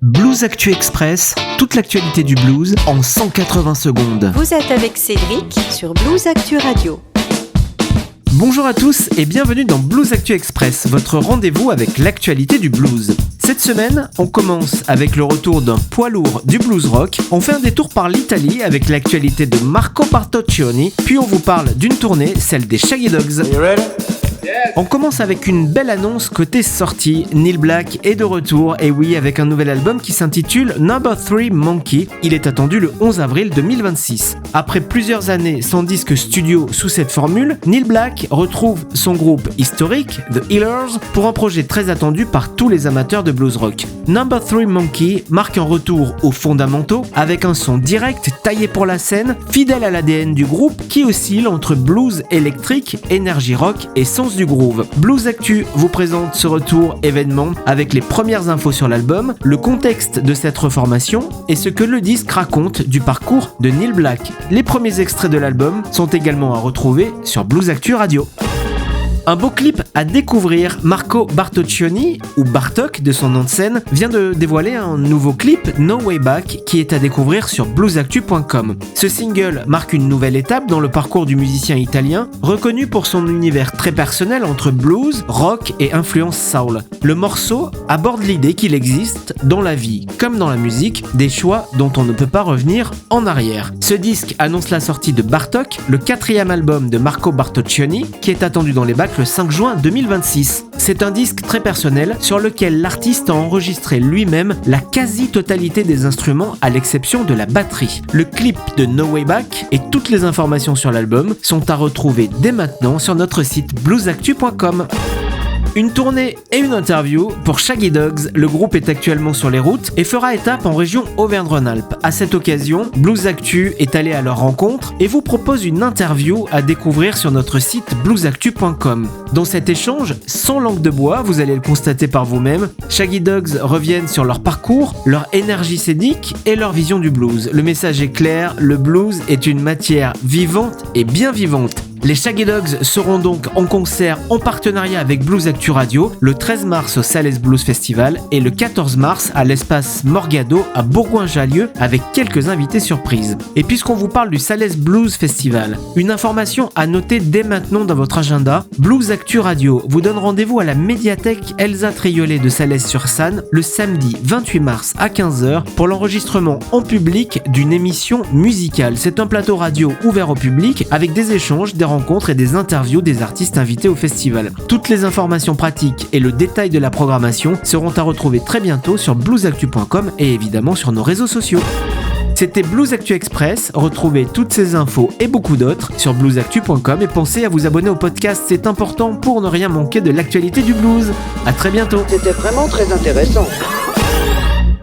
Blues Actu Express, toute l'actualité du blues en 180 secondes. Vous êtes avec Cédric sur Blues Actu Radio. Bonjour à tous et bienvenue dans Blues Actu Express, votre rendez-vous avec l'actualité du blues. Cette semaine, on commence avec le retour d'un poids lourd du blues rock, on fait un détour par l'Italie avec l'actualité de Marco Bartoccioni, puis on vous parle d'une tournée, celle des Shaggy Dogs. On commence avec une belle annonce côté sortie. Neil Black est de retour, et oui, avec un nouvel album qui s'intitule Number 3 Monkey. Il est attendu le 11 avril 2026. Après plusieurs années sans disque studio sous cette formule, Neil Black retrouve son groupe historique, The Healers, pour un projet très attendu par tous les amateurs de blues rock. Number 3 Monkey marque un retour aux fondamentaux, avec un son direct taillé pour la scène, fidèle à l'ADN du groupe qui oscille entre blues électrique, énergie rock et sens du groove. Blues Actu vous présente ce retour événement avec les premières infos sur l'album, le contexte de cette reformation et ce que le disque raconte du parcours de Neil Black. Les premiers extraits de l'album sont également à retrouver sur Blues Actu Radio. Un beau clip à découvrir. Marco Bartoccioni, ou Bartok de son nom de scène, vient de dévoiler un nouveau clip, No Way Back, qui est à découvrir sur bluesactu.com. Ce single marque une nouvelle étape dans le parcours du musicien italien, reconnu pour son univers très personnel entre blues, rock et influence soul. Le morceau aborde l'idée qu'il existe, dans la vie comme dans la musique, des choix dont on ne peut pas revenir en arrière. Ce disque annonce la sortie de Bartok, le 4e album de Marco Bartoccioni, qui est attendu dans les bacs le 5 juin 2026. C'est un disque très personnel sur lequel l'artiste a enregistré lui-même la quasi-totalité des instruments à l'exception de la batterie. Le clip de No Way Back et toutes les informations sur l'album sont à retrouver dès maintenant sur notre site bluesactu.com. Une tournée et une interview pour Shaggy Dogs. Le groupe est actuellement sur les routes et fera étape en région Auvergne-Rhône-Alpes. À cette occasion, Blues Actu est allé à leur rencontre et vous propose une interview à découvrir sur notre site bluesactu.com. Dans cet échange, sans langue de bois, vous allez le constater par vous-même, Shaggy Dogs reviennent sur leur parcours, leur énergie scénique et leur vision du blues. Le message est clair, le blues est une matière vivante et bien vivante. Les Shaggy Dogs seront donc en concert en partenariat avec Blues Actu Radio le 13 mars au Sales Blues Festival et le 14 mars à l'espace Morgado à Bourgoin-Jallieu avec quelques invités surprises. Et puisqu'on vous parle du Sales Blues Festival, une information à noter dès maintenant dans votre agenda, Blues Actu Radio vous donne rendez-vous à la médiathèque Elsa Triolet de Salles-sur-Sanne le samedi 28 mars à 15h pour l'enregistrement en public d'une émission musicale. C'est un plateau radio ouvert au public avec des échanges, des rencontres et des interviews des artistes invités au festival. Toutes les informations pratiques et le détail de la programmation seront à retrouver très bientôt sur bluesactu.com et évidemment sur nos réseaux sociaux. C'était Blues Actu Express, retrouvez toutes ces infos et beaucoup d'autres sur bluesactu.com et pensez à vous abonner au podcast, c'est important pour ne rien manquer de l'actualité du blues. À très bientôt. C'était vraiment très intéressant.